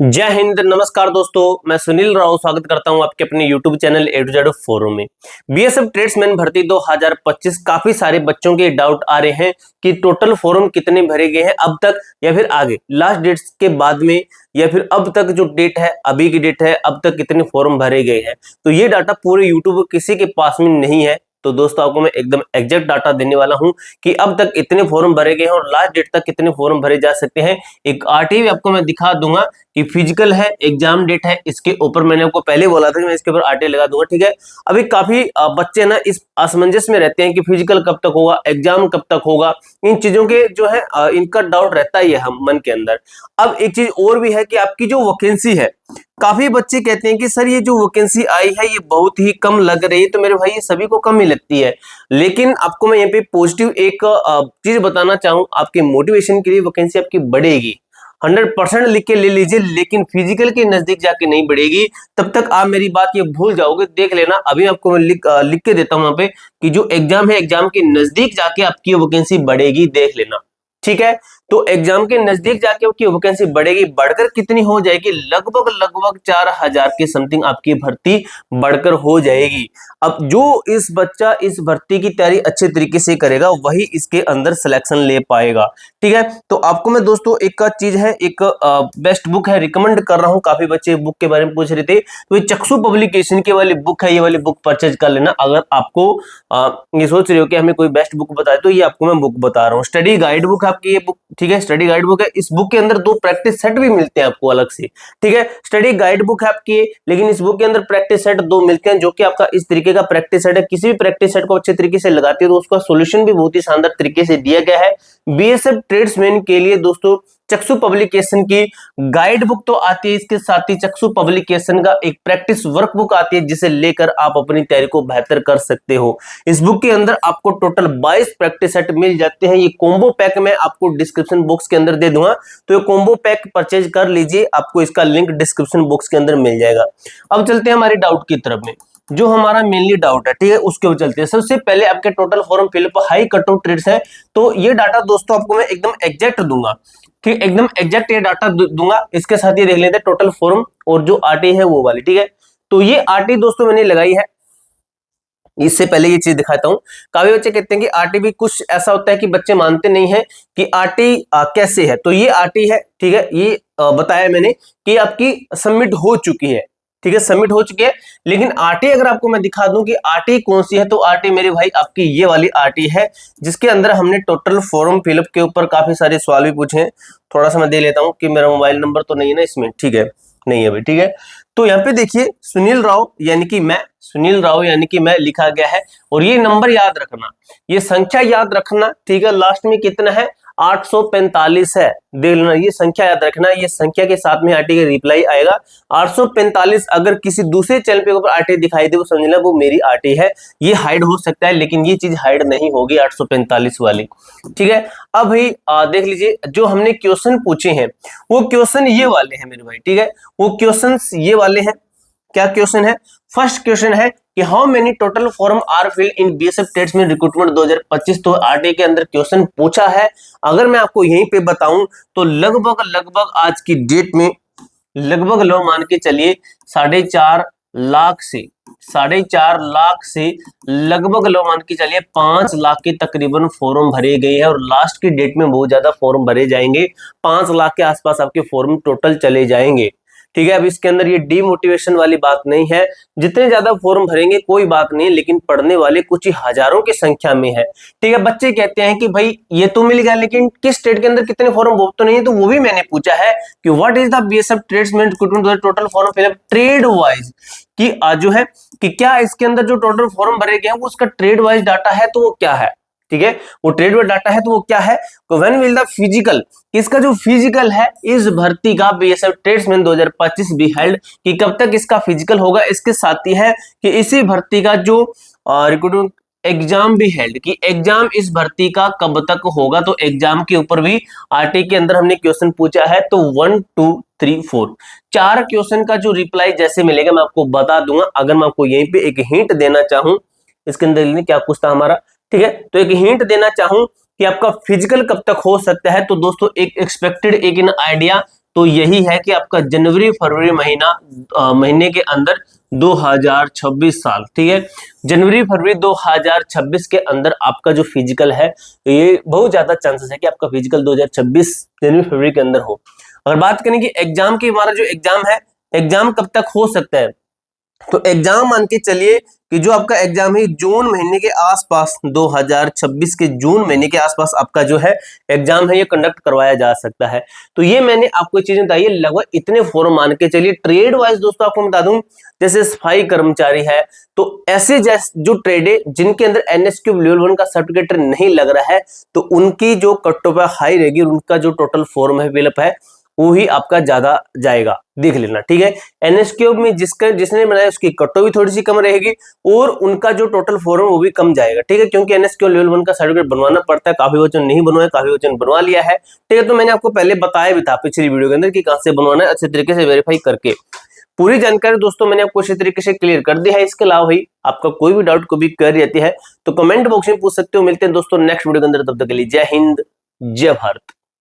जय हिंद, नमस्कार दोस्तों। मैं सुनील राव स्वागत करता हूं आपके अपने YouTube channel A to Z forum में। बीएसएफ ट्रेड्समैन भर्ती 2025 काफी सारे बच्चों के डाउट आ रहे हैं कि टोटल फॉर्म कितने भरे गए हैं अब तक या फिर आगे लास्ट डेट्स के बाद में या फिर अब तक जो डेट है अभी की डेट है अब तक कितने फॉर्म भरे गए हैं। तो ये डाटा पूरे यूट्यूब किसी के पास में नहीं है। तो दोस्तों आपको मैं एकदम एग्जैक्ट डाटा देने वाला हूं कि अब तक इतने फॉर्म भरे गए हैं और लास्ट डेट तक कितने फॉर्म भरे जा सकते हैं। एक आरटीआई आपको मैं दिखा दूंगा कि फिजिकल है, एग्जाम डेट है, इसके ऊपर मैंने आपको पहले बोला था कि मैं इसके ऊपर आरटीआई लगा दूंगा। ठीक है, अभी काफी बच्चे ना इस असमंजस में रहते हैं कि फिजिकल कब तक होगा, एग्जाम कब तक होगा। इन चीजों के जो है इनका डाउट रहता ही है हम मन के अंदर। अब एक चीज और भी है कि आपकी जो वैकेंसी है, काफी बच्चे कहते हैं कि सर ये जो वैकेंसी आई है ये बहुत ही कम लग रही है। तो मेरे भाई ये सभी को कम ही लगती है, लेकिन आपको मैं यहाँ पे पॉजिटिव एक चीज बताना चाहूँ आपके मोटिवेशन के लिए। वैकेंसी आपकी बढ़ेगी 100% लिख के ले लीजिए, लेकिन फिजिकल के नजदीक जाके नहीं बढ़ेगी। तब तक आप मेरी बात ये भूल जाओगे, देख लेना। अभी आपको मैं लिख के देता हूं यहाँ पे कि जो एग्जाम है एग्जाम के नजदीक जाके आपकी वैकेंसी बढ़ेगी, देख लेना। ठीक है, तो एग्जाम के नजदीक जाके आपकी वैकेंसी बढ़ेगी। बढ़कर कितनी हो जाएगी? लगभग लगभग 4000 के समथिंग आपकी भर्ती बढ़कर हो जाएगी। अब जो इस बच्चा इस भर्ती की तैयारी अच्छे तरीके से करेगा वही इसके अंदर सिलेक्शन ले पाएगा। ठीक है, तो आपको मैं दोस्तों एक चीज है, एक बेस्ट बुक है रिकमेंड कर रहा हूं। काफी बच्चे बुक के बारे में पूछ रहे थे, तो ये चक्षु पब्लिकेशन की वाली बुक है, ये वाली बुक परचेज कर लेना। अगर आपको ये सोच रहे हो कि हमें कोई बेस्ट बुक बताए, तो ये आपको मैं बुक बता रहा हूँ। स्टडी गाइड बुक आपकी ये बुक, ठीक है, स्टडी गाइड बुक है। इस बुक के अंदर 2 प्रैक्टिस सेट भी मिलते हैं आपको अलग से। ठीक है, स्टडी गाइड बुक है आपकी, लेकिन इस बुक के अंदर प्रैक्टिस सेट 2 मिलते हैं, जो कि आपका इस तरीके का प्रैक्टिस सेट है। किसी भी प्रैक्टिस सेट को अच्छे तरीके से लगाते हो तो उसका सोल्यूशन भी बहुत ही शानदार तरीके से दिया गया है। बीएसएफ ट्रेड्समैन के लिए दोस्तों चक्षु पब्लिकेशन की गाइड बुक तो आती है, इसके साथ ही चक्षु पब्लिकेशन का एक प्रैक्टिस वर्कबुक आती है, जिसे लेकर आप अपनी तैयारी को बेहतर कर सकते हो। इस बुक के अंदर आपको टोटल 22 प्रैक्टिस सेट मिल जाते हैं। ये कॉम्बो पैक मैं आपको डिस्क्रिप्शन बॉक्स के अंदर दे दूंगा, तो ये कॉम्बो पैक परचेज कर लीजिए, आपको इसका लिंक डिस्क्रिप्शन बॉक्स के अंदर मिल जाएगा। अब चलते हैं हमारे डाउट की तरफ में, जो हमारा मेनली डाउट है। ठीक है, उसके ऊपर चलते हैं। सबसे पहले आपके total form fill up high cut off trades है, तो ये डाटा दोस्तों आपको मैं एकदम एग्जैक्ट दूंगा। ठीक, एकदम एग्जैक्ट ये डाटा दूंगा। इसके साथ ये देख लेते हैं टोटल फॉर्म और जो आरटी है वो वाली। ठीक है, तो ये आरटी दोस्तों मैंने लगाई है। इससे पहले ये चीज दिखाता हूं। काफी बच्चे कहते हैं कि आरटी भी कुछ ऐसा होता है कि बच्चे मानते नहीं है कि आरटी कैसे है। तो ये आरटी है, ठीक है, ये बताया मैंने कि आपकी सबमिट हो चुकी है। ठीक है, सबमिट हो चुकी है। लेकिन आरटी अगर आपको मैं दिखा दूं कि आरटी कौन सी है, तो आरटी मेरे भाई आपकी ये वाली आरटी है, जिसके अंदर हमने टोटल फॉर्म फिलअप के ऊपर काफी सारे सवाल भी पूछे हैं। थोड़ा सा मैं दे लेता हूं कि मेरा मोबाइल नंबर तो नहीं है ना इसमें। ठीक है, नहीं है भाई। ठीक है, तो यहाँ पे देखिए सुनील राव यानी कि मैं, सुनील राव यानी कि मैं लिखा गया है। और ये नंबर याद रखना, ये संख्या याद रखना। ठीक है, लास्ट में कितना है? 845 है, देख लेना। ये संख्या याद रखना, ये संख्या के साथ में आरटी का रिप्लाई आएगा 845। अगर किसी दूसरे चैनल पे ऊपर आरटी दिखाई दे वो समझ लेना वो मेरी आरटी है। ये हाइड हो सकता है, लेकिन ये चीज हाइड नहीं होगी 845 वाली। ठीक है, अब भाई देख लीजिए जो हमने क्वेश्चन पूछे हैं वो क्वेश्चन ये वाले हैं मेरे भाई। ठीक है, वो क्वेश्चन ये वाले हैं। क्या क्वेश्चन है? फर्स्ट क्वेश्चन है कि how many total form are fill in BSF tradesman recruitment 2025। तो आरटी के अंदर क्वेश्चन पूछा है। अगर मैं आपको यहीं पे बताऊं तो लगभग लगभग आज की डेट में लगभग लो मान के चलिए 4.5 लाख से 4.5 लाख से लगभग लो मान के चलिए 5 लाख के तकरीबन फॉर्म भरे गए हैं। और लास्ट की डेट में बहुत ज्यादा फॉर्म भरे जाएंगे, 5 लाख के आसपास आपके फॉर्म टोटल चले जाएंगे। ठीक है, अब इसके अंदर ये डीमोटिवेशन वाली बात नहीं है। जितने ज्यादा फॉर्म भरेंगे कोई बात नहीं, लेकिन पढ़ने वाले कुछ ही हजारों की संख्या में है। ठीक है, बच्चे कहते हैं कि भाई ये तो मिल गया, लेकिन किस स्टेट के अंदर कितने फॉर्म वो तो नहीं है। तो वो भी मैंने पूछा है कि what is the BSF tradesman recruitment total form fill up trade wise, कि जो है कि क्या इसके अंदर जो टोटल फॉर्म भरे गए हैं वो उसका ट्रेड वाइज डाटा है, तो वो क्या है। ठीक है, वो ट्रेड वाइज डाटा है तो वो क्या है। व्हेन विल द फिजिकल, इसका जो फिजिकल है इस भर्ती का बीएसएफ ट्रेड्समैन 2025 बी हेल्ड, कि कब तक इसका फिजिकल होगा। इसके साथ ही है कि इसी भर्ती का जो रिक्रूटमेंट एग्जाम भी हेल्ड, कि एग्जाम इस भर्ती का कब तक होगा। तो एग्जाम के ऊपर भी आरटी के अंदर हमने क्वेश्चन पूछा है। तो 1 2 3 4 4 क्वेश्चन का जो रिप्लाई जैसे मिलेगा मैं आपको बता दूंगा। अगर मैं आपको यहीं पे एक हिंट देना चाहूं, इसके अंदर क्या कुछ था हमारा। ठीक है, तो एक हिंट देना चाहूं कि आपका फिजिकल कब तक हो सकता है, तो दोस्तों एक एक्सपेक्टेड एक इन आइडिया तो यही है कि आपका जनवरी फरवरी महीने के अंदर 2026 साल, ठीक है, जनवरी फरवरी 2026 के अंदर आपका जो फिजिकल है, ये बहुत ज्यादा चांसेस है कि आपका फिजिकल 2026 जनवरी फरवरी के अंदर हो। अगर बात करें कि एग्जाम की, हमारा जो एग्जाम है, एग्जाम कब तक हो सकता है, तो एग्जाम मान के चलिए कि जो आपका एग्जाम है जून महीने के आसपास, 2026 के जून महीने के आसपास आपका जो है एग्जाम है ये कंडक्ट करवाया जा सकता है। तो ये मैंने आपको चीजें बताई, लगभग इतने फॉर्म मान के चलिए। ट्रेड वाइज दोस्तों आपको बता दूं, जैसे सफाई कर्मचारी है, तो ऐसे जो ट्रेड है जिनके अंदर एनएसक्यू लेवल 1 का सर्टिफिकेट नहीं लग रहा है, तो उनकी जो कट ऑफ हाई रहेगी, उनका जो टोटल फॉर्म है फिलअप है वो ही आपका ज्यादा जाएगा, देख लेना, ठीक है। एनएसक्यू में जिसने बनाया उसकी कट ऑफ भी थोड़ी सी कम रहेगी और उनका जो टोटल फॉर्म वो भी कम जाएगा, ठीक है, क्योंकि एनएसक्यू लेवल 1 का सर्टिफिकेट बनवाना पड़ता है। काफी बच्चों ने नहीं बनवाया, काफी बच्चों ने बनवा लिया है, ठीक है। तो मैंने आपको पहले बताया भी था पिछली वीडियो के अंदर कि कहां से बनवाना है, अच्छे तरीके से वेरीफाई करके। पूरी जानकारी दोस्तों मैंने आपको अच्छे तरीके से क्लियर कर दी है। इसके अलावा भाई आपका कोई भी डाउट को भी कर रहती है तो कमेंट बॉक्स में पूछ सकते हो। मिलते हैं दोस्तों नेक्स्ट वीडियो के अंदर, तब तक के लिए जय हिंद, जय भारत।